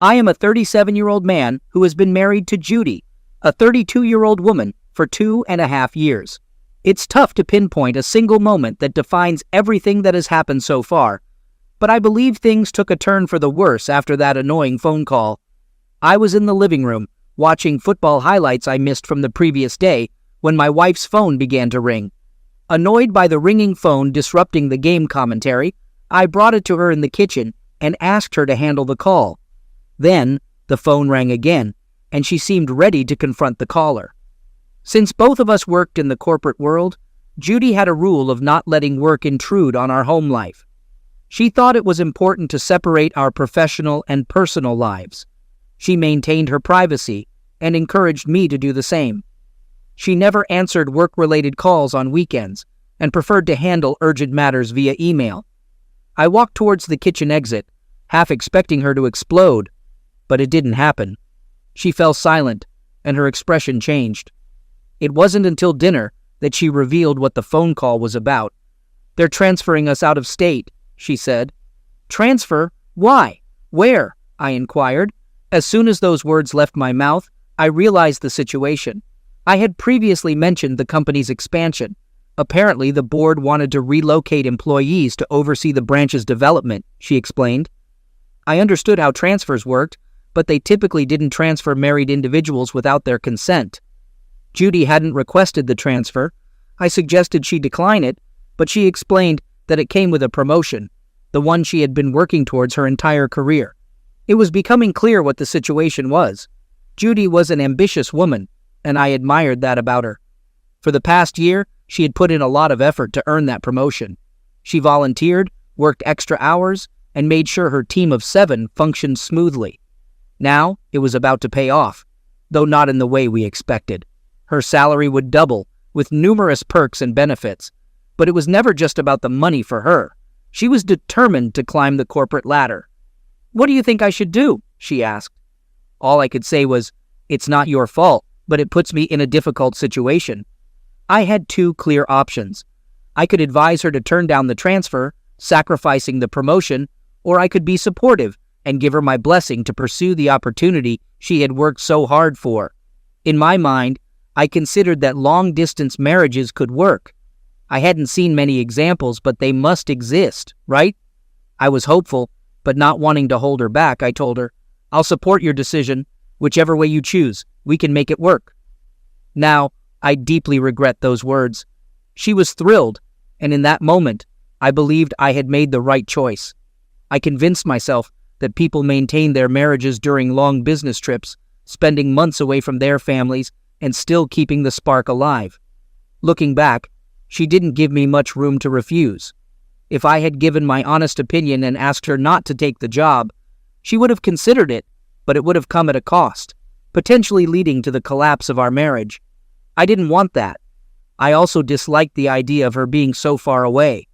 I am a 37-year-old man who has been married to Judy, a 32-year-old woman, for 2.5 years. It's tough to pinpoint a single moment that defines everything that has happened so far, but I believe things took a turn for the worse after that annoying phone call. I was in the living room, watching football highlights I missed from the previous day, when my wife's phone began to ring. Annoyed by the ringing phone disrupting the game commentary, I brought it to her in the kitchen and asked her to handle the call. Then, the phone rang again, and she seemed ready to confront the caller. Since both of us worked in the corporate world, Judy had a rule of not letting work intrude on our home life. She thought it was important to separate our professional and personal lives. She maintained her privacy and encouraged me to do the same. She never answered work-related calls on weekends and preferred to handle urgent matters via email. I walked towards the kitchen exit, half expecting her to explode, but it didn't happen. She fell silent, and her expression changed. It wasn't until dinner that she revealed what the phone call was about. "They're transferring us out of state," she said. "Transfer? Why? Where?" I inquired. As soon as those words left my mouth, I realized the situation. I had previously mentioned the company's expansion. Apparently, the board wanted to relocate employees to oversee the branch's development, she explained. I understood how transfers worked, but they typically didn't transfer married individuals without their consent. Judy hadn't requested the transfer. I suggested she decline it, but she explained that it came with a promotion, the one she had been working towards her entire career. It was becoming clear what the situation was. Judy was an ambitious woman, and I admired that about her. For the past year, she had put in a lot of effort to earn that promotion. She volunteered, worked extra hours, and made sure her team of 7 functioned smoothly. Now, it was about to pay off, though not in the way we expected. Her salary would double, with numerous perks and benefits. But it was never just about the money for her. She was determined to climb the corporate ladder. "What do you think I should do?" she asked. All I could say was, "It's not your fault, but it puts me in a difficult situation." I had 2 clear options. I could advise her to turn down the transfer, sacrificing the promotion, or I could be supportive and give her my blessing to pursue the opportunity she had worked so hard for. In my mind, I considered that long-distance marriages could work. I hadn't seen many examples, but they must exist, right? I was hopeful, but not wanting to hold her back, I told her, "I'll support your decision. Whichever way you choose, we can make it work." Now, I deeply regret those words. She was thrilled, and in that moment, I believed I had made the right choice. I convinced myself that people maintain their marriages during long business trips, spending months away from their families and still keeping the spark alive. Looking back, she didn't give me much room to refuse. If I had given my honest opinion and asked her not to take the job, she would have considered it, but it would have come at a cost, potentially leading to the collapse of our marriage. I didn't want that. I also disliked the idea of her being so far away.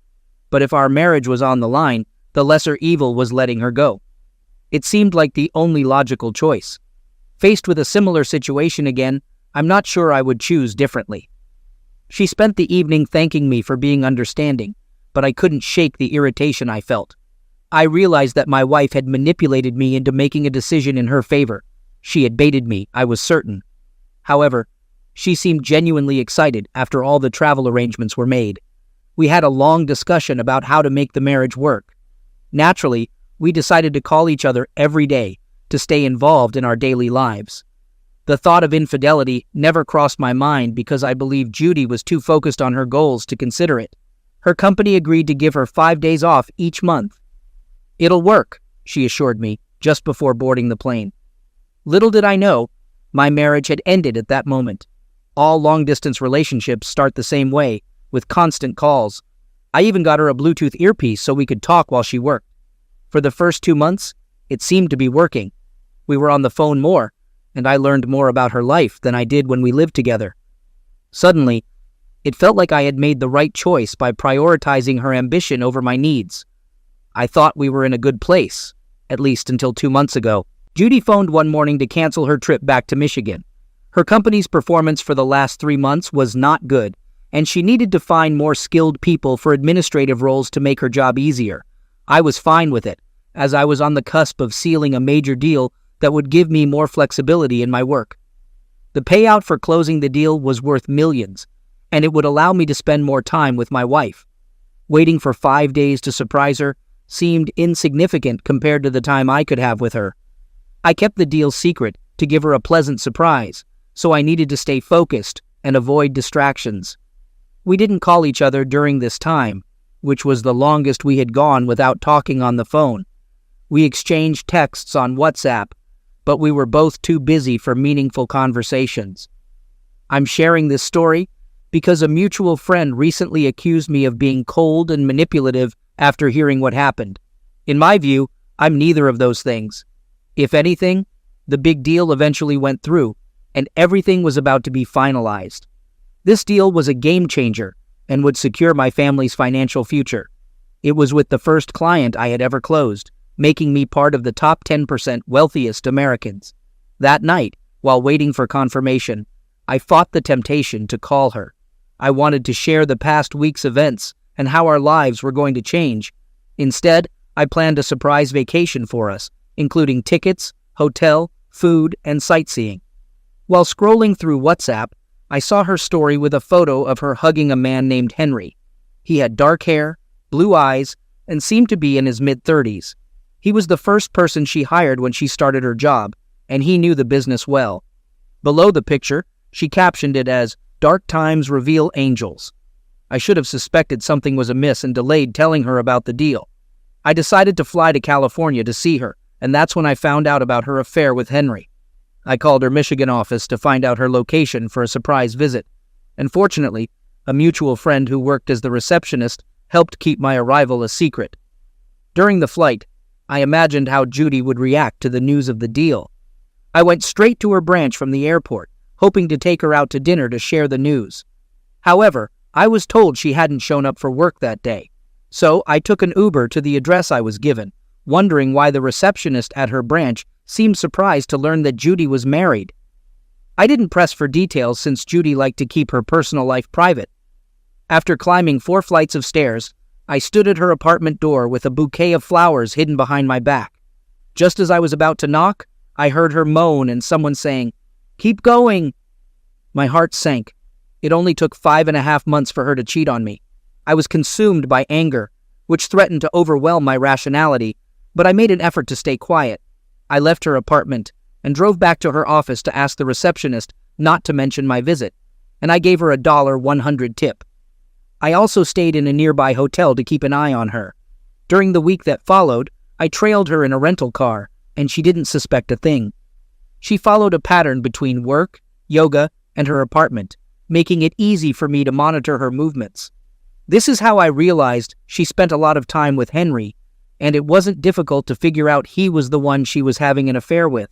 But if our marriage was on the line, the lesser evil was letting her go. It seemed like the only logical choice. Faced with a similar situation again, I'm not sure I would choose differently. She spent the evening thanking me for being understanding, but I couldn't shake the irritation I felt. I realized that my wife had manipulated me into making a decision in her favor. She had baited me, I was certain. However, she seemed genuinely excited after all the travel arrangements were made. We had a long discussion about how to make the marriage work. Naturally, we decided to call each other every day to stay involved in our daily lives. The thought of infidelity never crossed my mind because I believed Judy was too focused on her goals to consider it. Her company agreed to give her 5 days off each month. "It'll work," she assured me just before boarding the plane. Little did I know, my marriage had ended at that moment. All long-distance relationships start the same way, with constant calls. I even got her a Bluetooth earpiece so we could talk while she worked. For the first 2 months, it seemed to be working. We were on the phone more, and I learned more about her life than I did when we lived together. Suddenly, it felt like I had made the right choice by prioritizing her ambition over my needs. I thought we were in a good place, at least until 2 months ago. Judy phoned one morning to cancel her trip back to Michigan. Her company's performance for the last 3 months was not good, and she needed to find more skilled people for administrative roles to make her job easier. I was fine with it, as I was on the cusp of sealing a major deal that would give me more flexibility in my work. The payout for closing the deal was worth millions, and it would allow me to spend more time with my wife. Waiting for 5 days to surprise her seemed insignificant compared to the time I could have with her. I kept the deal secret to give her a pleasant surprise, so I needed to stay focused and avoid distractions. We didn't call each other during this time, which was the longest we had gone without talking on the phone. We exchanged texts on WhatsApp, but we were both too busy for meaningful conversations. I'm sharing this story because a mutual friend recently accused me of being cold and manipulative after hearing what happened. In my view, I'm neither of those things. If anything, the big deal eventually went through, and everything was about to be finalized. This deal was a game changer and would secure my family's financial future. It was with the first client I had ever closed, making me part of the top 10% wealthiest Americans. That night, while waiting for confirmation, I fought the temptation to call her. I wanted to share the past week's events and how our lives were going to change. Instead, I planned a surprise vacation for us, including tickets, hotel, food, and sightseeing. While scrolling through WhatsApp, I saw her story with a photo of her hugging a man named Henry. He had dark hair, blue eyes, and seemed to be in his mid-30s. He was the first person she hired when she started her job, and he knew the business well. Below the picture, she captioned it as, "Dark times reveal angels." I should have suspected something was amiss and delayed telling her about the deal. I decided to fly to California to see her, and that's when I found out about her affair with Henry. I called her Michigan office to find out her location for a surprise visit, and fortunately, a mutual friend who worked as the receptionist helped keep my arrival a secret. During the flight, I imagined how Judy would react to the news of the deal. I went straight to her branch from the airport, hoping to take her out to dinner to share the news. However, I was told she hadn't shown up for work that day, so I took an Uber to the address I was given, wondering why the receptionist at her branch seemed surprised to learn that Judy was married. I didn't press for details since Judy liked to keep her personal life private. After climbing 4 flights of stairs, I stood at her apartment door with a bouquet of flowers hidden behind my back. Just as I was about to knock, I heard her moan and someone saying, "Keep going." My heart sank. It only took 5.5 months for her to cheat on me. I was consumed by anger, which threatened to overwhelm my rationality, but I made an effort to stay quiet. I left her apartment and drove back to her office to ask the receptionist not to mention my visit, and I gave her a $100 tip. I also stayed in a nearby hotel to keep an eye on her. During the week that followed, I trailed her in a rental car, and she didn't suspect a thing. She followed a pattern between work, yoga, and her apartment, making it easy for me to monitor her movements. This is how I realized she spent a lot of time with Henry, and it wasn't difficult to figure out he was the one she was having an affair with.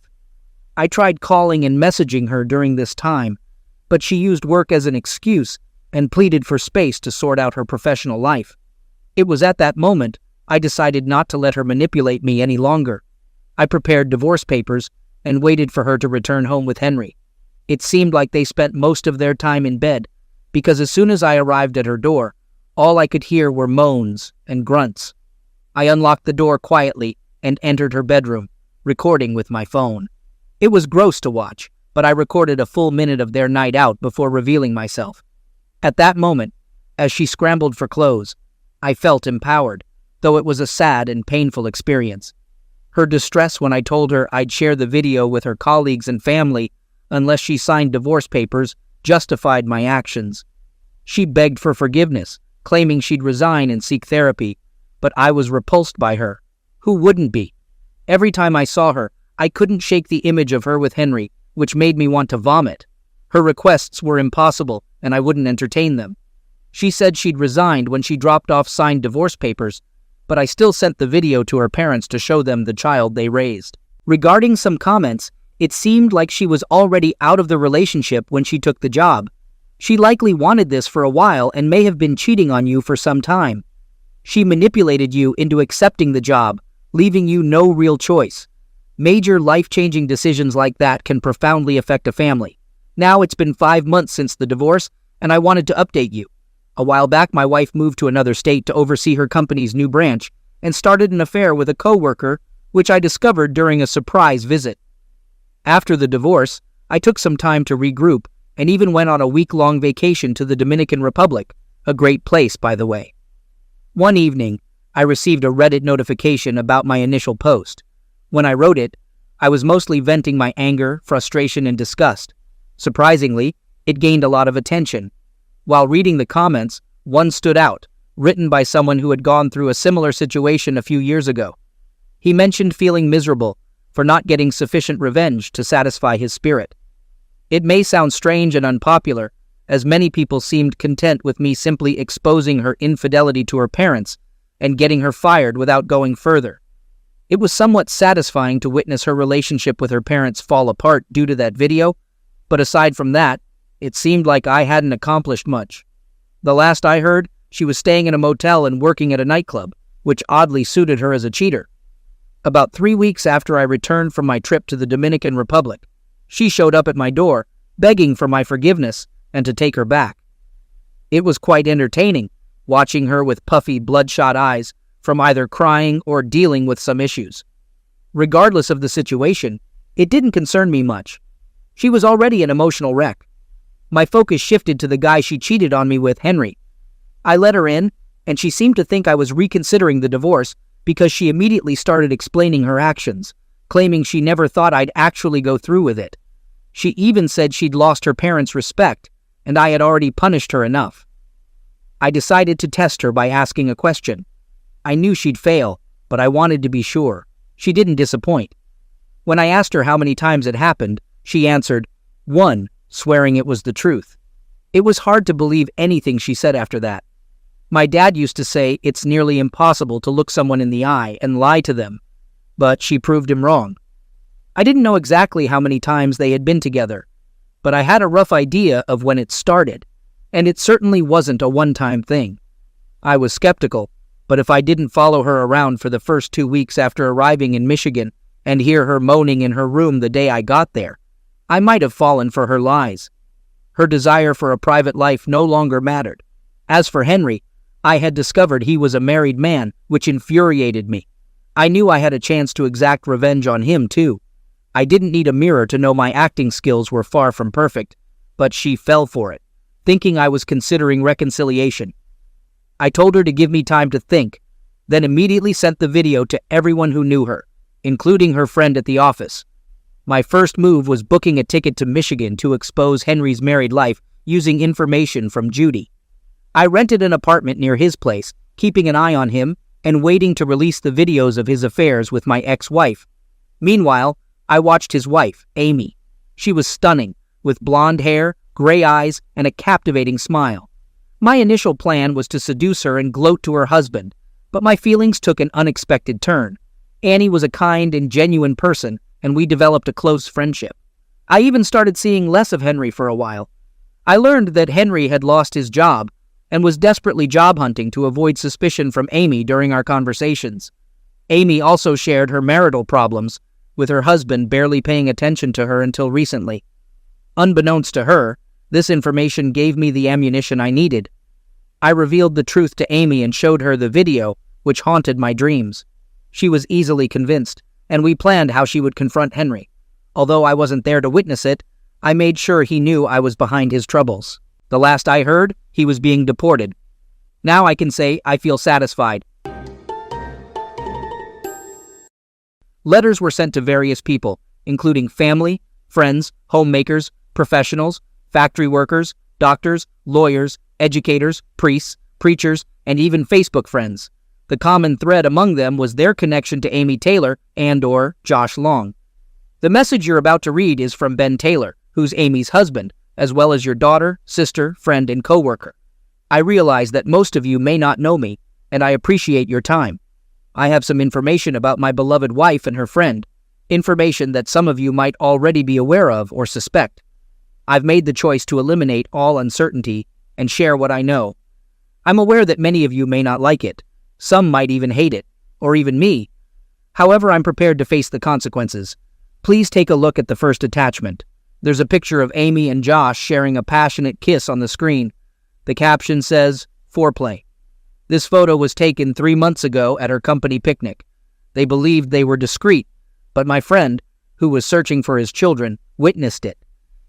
I tried calling and messaging her during this time, but she used work as an excuse and pleaded for space to sort out her professional life. It was at that moment I decided not to let her manipulate me any longer. I prepared divorce papers and waited for her to return home with Henry. It seemed like they spent most of their time in bed, because as soon as I arrived at her door, all I could hear were moans and grunts. I unlocked the door quietly and entered her bedroom, recording with my phone. It was gross to watch, but I recorded a full minute of their night out before revealing myself. At that moment, as she scrambled for clothes, I felt empowered, though it was a sad and painful experience. Her distress when I told her I'd share the video with her colleagues and family unless she signed divorce papers justified my actions. She begged for forgiveness, claiming she'd resign and seek therapy, but I was repulsed by her. Who wouldn't be? Every time I saw her, I couldn't shake the image of her with Henry, which made me want to vomit. Her requests were impossible, and I wouldn't entertain them. She said she'd resigned when she dropped off signed divorce papers, but I still sent the video to her parents to show them the child they raised. Regarding some comments, it seemed like she was already out of the relationship when she took the job. She likely wanted this for a while and may have been cheating on you for some time. She manipulated you into accepting the job, leaving you no real choice. Major life-changing decisions like that can profoundly affect a family. Now it's been 5 months since the divorce, and I wanted to update you. A while back, my wife moved to another state to oversee her company's new branch, and started an affair with a coworker, which I discovered during a surprise visit. After the divorce, I took some time to regroup and even went on a week-long vacation to the Dominican Republic, a great place, by the way. One evening, I received a Reddit notification about my initial post. When I wrote it, I was mostly venting my anger, frustration, and disgust. Surprisingly, it gained a lot of attention. While reading the comments, one stood out, written by someone who had gone through a similar situation a few years ago. He mentioned feeling miserable for not getting sufficient revenge to satisfy his spirit. It may sound strange and unpopular, as many people seemed content with me simply exposing her infidelity to her parents and getting her fired without going further. It was somewhat satisfying to witness her relationship with her parents fall apart due to that video, but aside from that, it seemed like I hadn't accomplished much. The last I heard, she was staying in a motel and working at a nightclub, which oddly suited her as a cheater. About 3 weeks after I returned from my trip to the Dominican Republic, she showed up at my door, begging for my forgiveness and to take her back. It was quite entertaining, watching her with puffy, bloodshot eyes from either crying or dealing with some issues. Regardless of the situation, it didn't concern me much. She was already an emotional wreck. My focus shifted to the guy she cheated on me with, Henry. I let her in, and she seemed to think I was reconsidering the divorce because she immediately started explaining her actions, claiming she never thought I'd actually go through with it. She even said she'd lost her parents' respect, and I had already punished her enough. I decided to test her by asking a question. I knew she'd fail, but I wanted to be sure. She didn't disappoint. When I asked her how many times it happened, she answered, 1, swearing it was the truth. It was hard to believe anything she said after that. My dad used to say it's nearly impossible to look someone in the eye and lie to them, but she proved him wrong. I didn't know exactly how many times they had been together, but I had a rough idea of when it started, and it certainly wasn't a one-time thing. I was skeptical, but if I didn't follow her around for the first 2 weeks after arriving in Michigan and hear her moaning in her room the day I got there, I might have fallen for her lies. Her desire for a private life no longer mattered. As for Henry, I had discovered he was a married man, which infuriated me. I knew I had a chance to exact revenge on him, too. I didn't need a mirror to know my acting skills were far from perfect, but she fell for it, thinking I was considering reconciliation. I told her to give me time to think, then immediately sent the video to everyone who knew her, including her friend at the office. My first move was booking a ticket to Michigan to expose Henry's married life using information from Judy. I rented an apartment near his place, keeping an eye on him and waiting to release the videos of his affairs with my ex-wife. Meanwhile, I watched his wife, Amy. She was stunning, with blonde hair, gray eyes, and a captivating smile. My initial plan was to seduce her and gloat to her husband, but my feelings took an unexpected turn. Annie was a kind and genuine person, and we developed a close friendship. I even started seeing less of Henry for a while. I learned that Henry had lost his job and was desperately job hunting to avoid suspicion from Amy during our conversations. Amy also shared her marital problems, with her husband barely paying attention to her until recently. Unbeknownst to her, this information gave me the ammunition I needed. I revealed the truth to Amy and showed her the video, which haunted my dreams. She was easily convinced, and we planned how she would confront Henry. Although I wasn't there to witness it, I made sure he knew I was behind his troubles. The last I heard, he was being deported. Now I can say I feel satisfied. Letters were sent to various people, including family, friends, homemakers, professionals, factory workers, doctors, lawyers, educators, priests, preachers, and even Facebook friends. The common thread among them was their connection to Amy Taylor and/or Josh Long. The message you're about to read is from Ben Taylor, who's Amy's husband, as well as your daughter, sister, friend, and coworker. I realize that most of you may not know me, and I appreciate your time. I have some information about my beloved wife and her friend, information that some of you might already be aware of or suspect. I've made the choice to eliminate all uncertainty and share what I know. I'm aware that many of you may not like it. Some might even hate it, or even me. However, I'm prepared to face the consequences. Please take a look at the first attachment. There's a picture of Amy and Josh sharing a passionate kiss on the screen. The caption says, "Foreplay." This photo was taken 3 months ago at her company picnic. They believed they were discreet, but my friend, who was searching for his children, witnessed it.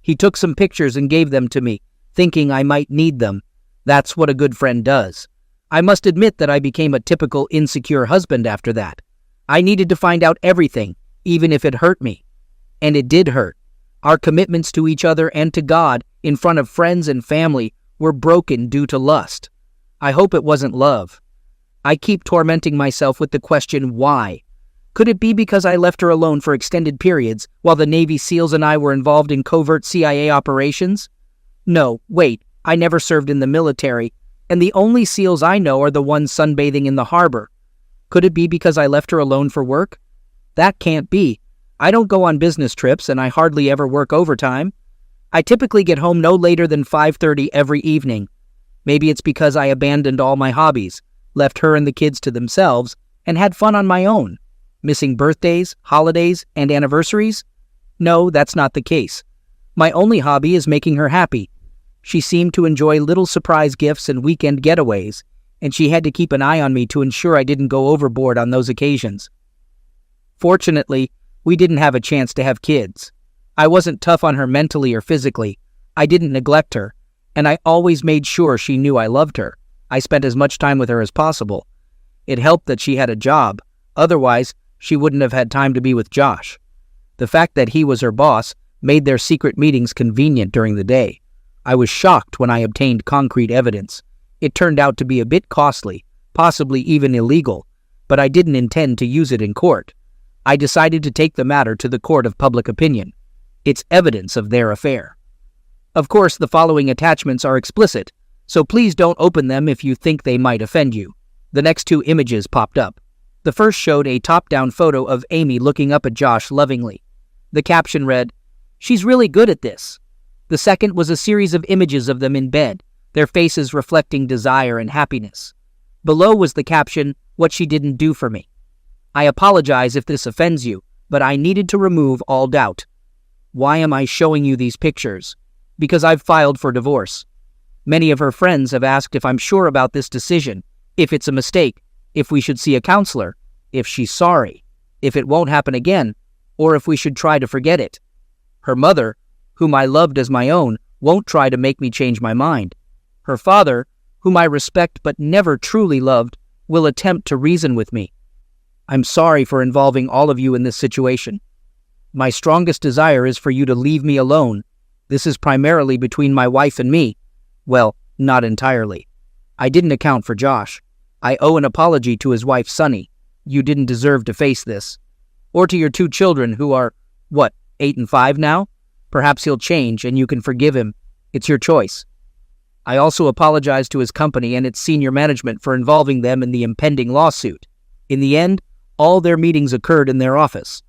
He took some pictures and gave them to me, thinking I might need them. That's what a good friend does. I must admit that I became a typical insecure husband after that. I needed to find out everything, even if it hurt me. And it did hurt. Our commitments to each other and to God in front of friends and family were broken due to lust. I hope it wasn't love. I keep tormenting myself with the question, why? Could it be because I left her alone for extended periods while the Navy SEALs and I were involved in covert CIA operations? No, wait, I never served in the military, and the only SEALs I know are the ones sunbathing in the harbor. Could it be because I left her alone for work? That can't be. I don't go on business trips and I hardly ever work overtime. I typically get home no later than 5:30 every evening. Maybe it's because I abandoned all my hobbies, left her and the kids to themselves, and had fun on my own. Missing birthdays, holidays, and anniversaries? No, that's not the case. My only hobby is making her happy. She seemed to enjoy little surprise gifts and weekend getaways, and she had to keep an eye on me to ensure I didn't go overboard on those occasions. Fortunately, we didn't have a chance to have kids. I wasn't tough on her mentally or physically. I didn't neglect her, and I always made sure she knew I loved her. I spent as much time with her as possible. It helped that she had a job. Otherwise, she wouldn't have had time to be with Josh. The fact that he was her boss made their secret meetings convenient during the day. I was shocked when I obtained concrete evidence. It turned out to be a bit costly, possibly even illegal, but I didn't intend to use it in court. I decided to take the matter to the court of public opinion. It's evidence of their affair. Of course, the following attachments are explicit, so please don't open them if you think they might offend you. The next 2 images popped up. The first showed a top-down photo of Amy looking up at Josh lovingly. The caption read, "She's really good at this." The second was a series of images of them in bed, their faces reflecting desire and happiness. Below was the caption, "What she didn't do for me." I apologize if this offends you, but I needed to remove all doubt. Why am I showing you these pictures? Because I've filed for divorce. Many of her friends have asked if I'm sure about this decision, if it's a mistake, if we should see a counselor, if she's sorry, if it won't happen again, or if we should try to forget it. Her mother, whom I loved as my own, won't try to make me change my mind. Her father, whom I respect but never truly loved, will attempt to reason with me. I'm sorry for involving all of you in this situation. My strongest desire is for you to leave me alone. This is primarily between my wife and me. Well, not entirely. I didn't account for Josh. I owe an apology to his wife, Sunny. You didn't deserve to face this. Or to your 2 children who are, 8 and 5 now? Perhaps he'll change and you can forgive him. It's your choice. I also apologize to his company and its senior management for involving them in the impending lawsuit. In the end, all their meetings occurred in their office.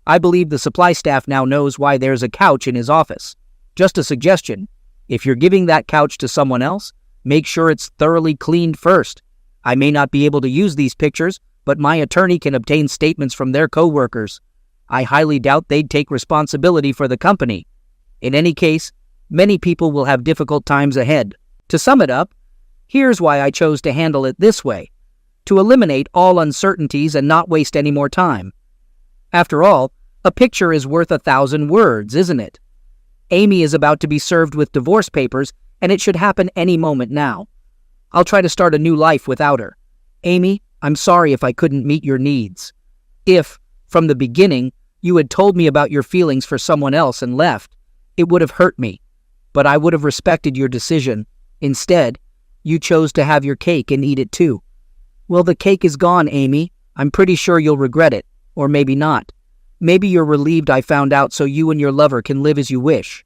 I believe the supply staff now knows why there's a couch in his office. Just a suggestion. If you're giving that couch to someone else, make sure it's thoroughly cleaned first. I may not be able to use these pictures, but my attorney can obtain statements from their co-workers. I highly doubt they'd take responsibility for the company. In any case, many people will have difficult times ahead. To sum it up, here's why I chose to handle it this way: to eliminate all uncertainties and not waste any more time. After all, a picture is worth 1,000 words, isn't it? Amy is about to be served with divorce papers, and it should happen any moment now. I'll try to start a new life without her. Amy, I'm sorry if I couldn't meet your needs. If, from the beginning, you had told me about your feelings for someone else and left, it would have hurt me, but I would have respected your decision. Instead, you chose to have your cake and eat it too. Well, the cake is gone, Amy. I'm pretty sure you'll regret it, or maybe not. Maybe you're relieved I found out so you and your lover can live as you wish.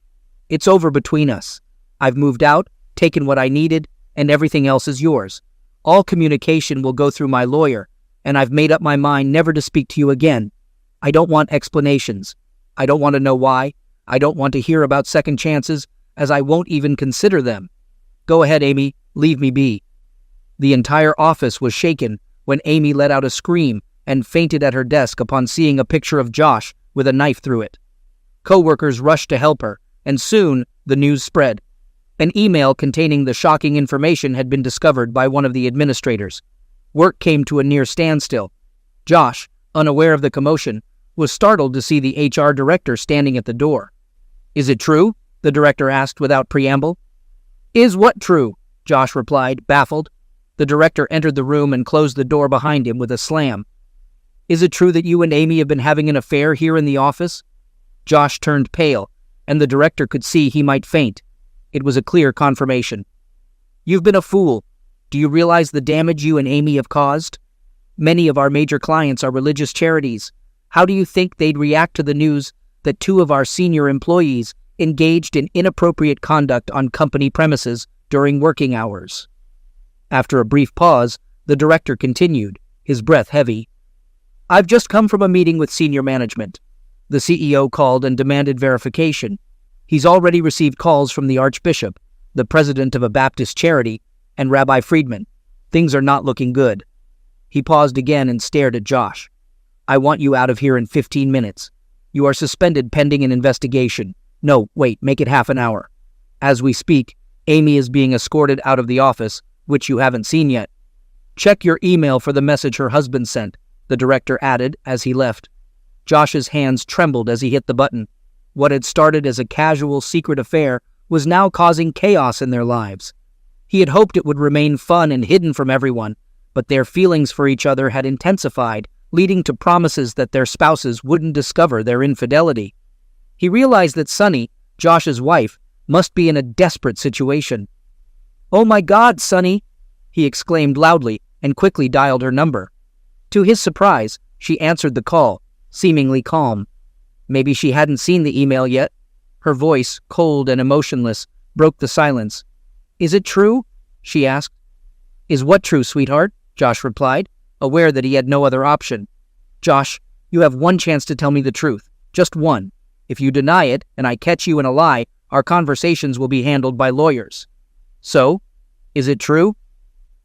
It's over between us. I've moved out, taken what I needed, and everything else is yours. All communication will go through my lawyer, and I've made up my mind never to speak to you again. I don't want explanations. I don't want to know why. I don't want to hear about second chances, as I won't even consider them. Go ahead, Amy. Leave me be. The entire office was shaken when Amy let out a scream and fainted at her desk upon seeing a picture of Josh with a knife through it. Co-workers rushed to help her, and soon the news spread. An email containing the shocking information had been discovered by one of the administrators. Work came to a near standstill. Josh, unaware of the commotion, was startled to see the HR director standing at the door. "Is it true?" the director asked without preamble. "Is what true?" Josh replied, baffled. The director entered the room and closed the door behind him with a slam. "Is it true that you and Amy have been having an affair here in the office?" Josh turned pale, and the director could see he might faint. It was a clear confirmation. "You've been a fool. Do you realize the damage you and Amy have caused? Many of our major clients are religious charities. How do you think they'd react to the news that 2 of our senior employees engaged in inappropriate conduct on company premises during working hours?" After a brief pause, the director continued, his breath heavy. "I've just come from a meeting with senior management. The CEO called and demanded verification. He's already received calls from the Archbishop, the president of a Baptist charity, and Rabbi Friedman. Things are not looking good." He paused again and stared at Josh. "I want you out of here in 15 minutes. You are suspended pending an investigation. No, wait, make it half an hour. As we speak, Amy is being escorted out of the office, which you haven't seen yet. Check your email for the message her husband sent," the director added as he left. Josh's hands trembled as he hit the button. What had started as a casual secret affair was now causing chaos in their lives. He had hoped it would remain fun and hidden from everyone, but their feelings for each other had intensified, leading to promises that their spouses wouldn't discover their infidelity. He realized that Sunny, Josh's wife, must be in a desperate situation. "Oh my God, Sunny!" he exclaimed loudly and quickly dialed her number. To his surprise, she answered the call, seemingly calm. Maybe she hadn't seen the email yet. Her voice, cold and emotionless, broke the silence. "Is it true?" she asked. "Is what true, sweetheart?" Josh replied, aware that he had no other option. "Josh, you have one chance to tell me the truth. Just one. If you deny it, and I catch you in a lie, our conversations will be handled by lawyers." "So, is it true?"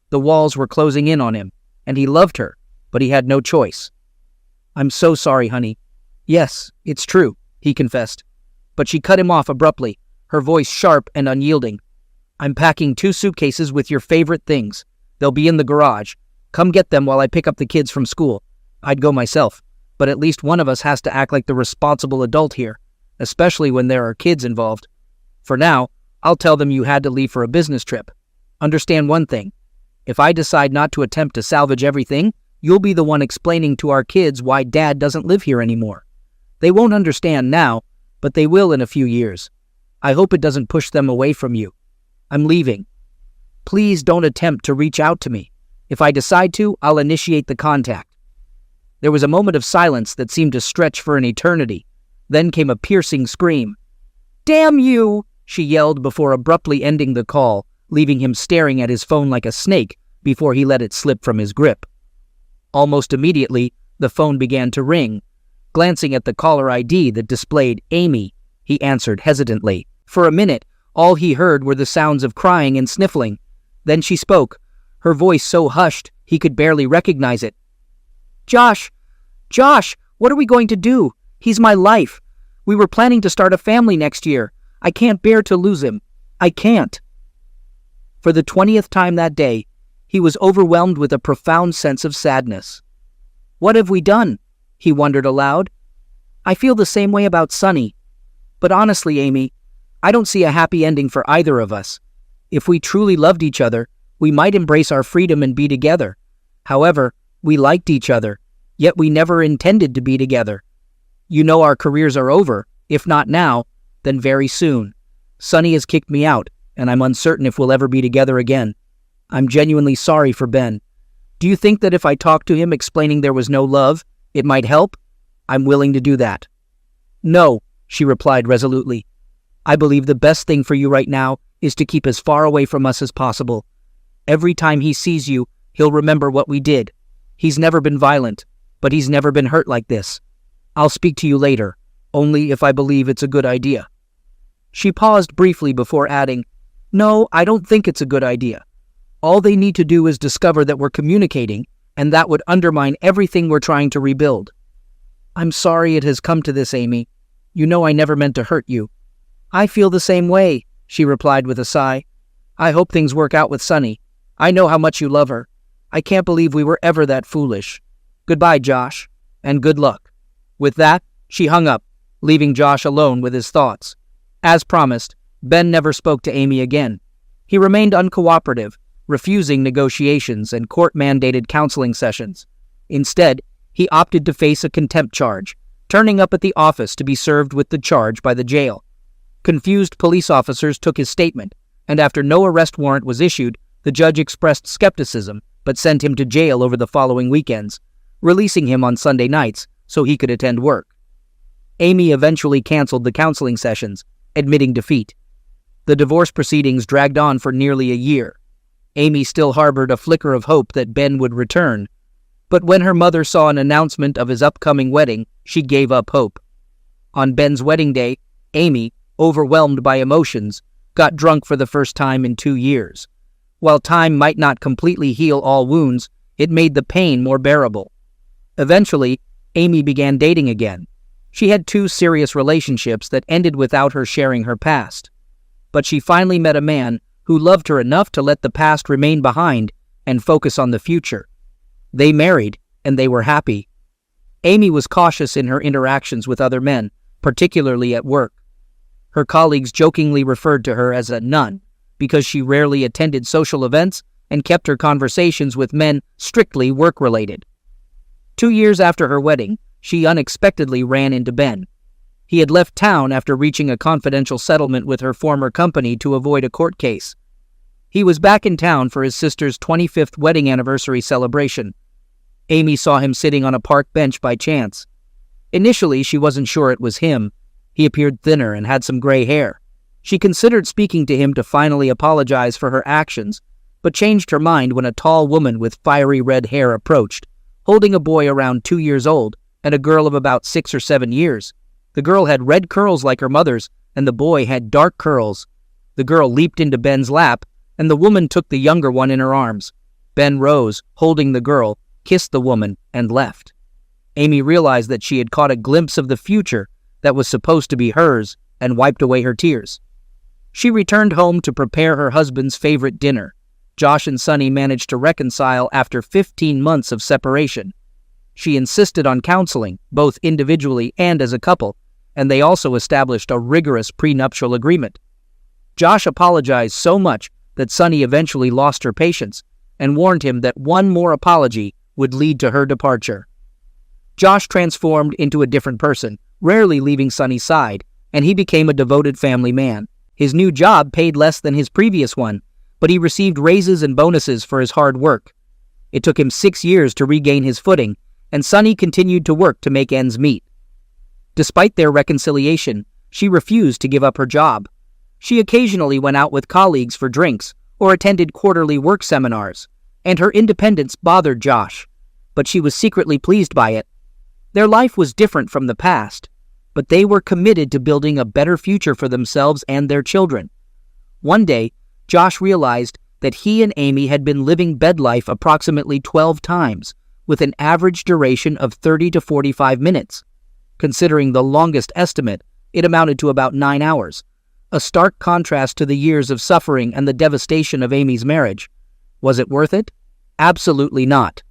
The walls were closing in on him, and he loved her, but he had no choice. "I'm so sorry, honey." "Yes, it's true," he confessed. But she cut him off abruptly, her voice sharp and unyielding. "I'm packing 2 suitcases with your favorite things. They'll be in the garage. Come get them while I pick up the kids from school. I'd go myself, but at least one of us has to act like the responsible adult here, especially when there are kids involved. For now, I'll tell them you had to leave for a business trip. Understand one thing. If I decide not to attempt to salvage everything, you'll be the one explaining to our kids why Dad doesn't live here anymore. They won't understand now, but they will in a few years. I hope it doesn't push them away from you. I'm leaving. Please don't attempt to reach out to me. If I decide to, I'll initiate the contact." There was a moment of silence that seemed to stretch for an eternity. Then came a piercing scream. "Damn you!" she yelled before abruptly ending the call, leaving him staring at his phone like a snake before he let it slip from his grip. Almost immediately, the phone began to ring. Glancing at the caller ID that displayed Amy, he answered hesitantly. For a minute, all he heard were the sounds of crying and sniffling. Then she spoke, her voice so hushed he could barely recognize it. Josh, what are we going to do? He's my life. We were planning to start a family next year. I can't bear to lose him. I can't." For the 20th time that day, he was overwhelmed with a profound sense of sadness. "What have we done?" he wondered aloud. "I feel the same way about Sunny. But honestly, Amy, I don't see a happy ending for either of us. If we truly loved each other, we might embrace our freedom and be together. However, we liked each other, yet we never intended to be together. You know our careers are over, if not now, then very soon. Sunny has kicked me out, and I'm uncertain if we'll ever be together again. I'm genuinely sorry for Ben. Do you think that if I talked to him explaining there was no love, it might help? I'm willing to do that." "No," she replied resolutely. "I believe the best thing for you right now is to keep as far away from us as possible. Every time he sees you, he'll remember what we did. He's never been violent, but he's never been hurt like this. I'll speak to you later, only if I believe it's a good idea." She paused briefly before adding, "No, I don't think it's a good idea. All they need to do is discover that we're communicating, and that would undermine everything we're trying to rebuild. I'm sorry it has come to this, Amy. You know I never meant to hurt you." "I feel the same way," she replied with a sigh. "I hope things work out with Sunny. I know how much you love her. I can't believe we were ever that foolish. Goodbye, Josh, and good luck." With that, she hung up, leaving Josh alone with his thoughts. As promised, Ben never spoke to Amy again. He remained uncooperative, refusing negotiations and court-mandated counseling sessions. Instead, he opted to face a contempt charge, turning up at the office to be served with the charge by the jail. Confused police officers took his statement, and after no arrest warrant was issued, the judge expressed skepticism but sent him to jail over the following weekends, releasing him on Sunday nights so he could attend work. Amy eventually canceled the counseling sessions, admitting defeat. The divorce proceedings dragged on for nearly a year. Amy still harbored a flicker of hope that Ben would return, but when her mother saw an announcement of his upcoming wedding, she gave up hope. On Ben's wedding day, Amy, overwhelmed by emotions, got drunk for the first time in 2 years. While time might not completely heal all wounds, it made the pain more bearable. Eventually, Amy began dating again. She had 2 serious relationships that ended without her sharing her past. But she finally met a man who loved her enough to let the past remain behind and focus on the future. They married, and they were happy. Amy was cautious in her interactions with other men, particularly at work. Her colleagues jokingly referred to her as a nun because she rarely attended social events and kept her conversations with men strictly work-related. 2 years after her wedding, she unexpectedly ran into Ben. He had left town after reaching a confidential settlement with her former company to avoid a court case. He was back in town for his sister's 25th wedding anniversary celebration. Amy saw him sitting on a park bench by chance. Initially, she wasn't sure it was him. He appeared thinner and had some gray hair. She considered speaking to him to finally apologize for her actions, but changed her mind when a tall woman with fiery red hair approached, holding a boy around 2 years old and a girl of about 6 or 7 years. The girl had red curls like her mother's, and the boy had dark curls. The girl leaped into Ben's lap, and the woman took the younger one in her arms. Ben rose, holding the girl, kissed the woman, and left. Amy realized that she had caught a glimpse of the future that was supposed to be hers and wiped away her tears. She returned home to prepare her husband's favorite dinner. Josh and Sunny managed to reconcile after 15 months of separation. She insisted on counseling, both individually and as a couple, and they also established a rigorous prenuptial agreement. Josh apologized so much that Sunny eventually lost her patience and warned him that one more apology would lead to her departure. Josh transformed into a different person, rarely leaving Sunny's side, and he became a devoted family man. His new job paid less than his previous one, but he received raises and bonuses for his hard work. It took him 6 years to regain his footing, and Sunny continued to work to make ends meet. Despite their reconciliation, she refused to give up her job. She occasionally went out with colleagues for drinks or attended quarterly work seminars, and her independence bothered Josh, but she was secretly pleased by it. Their life was different from the past, but they were committed to building a better future for themselves and their children. One day, Josh realized that he and Amy had been living bed life approximately 12 times, with an average duration of 30 to 45 minutes. Considering the longest estimate, it amounted to about 9 hours, a stark contrast to the years of suffering and the devastation of Amy's marriage. Was it worth it? Absolutely not.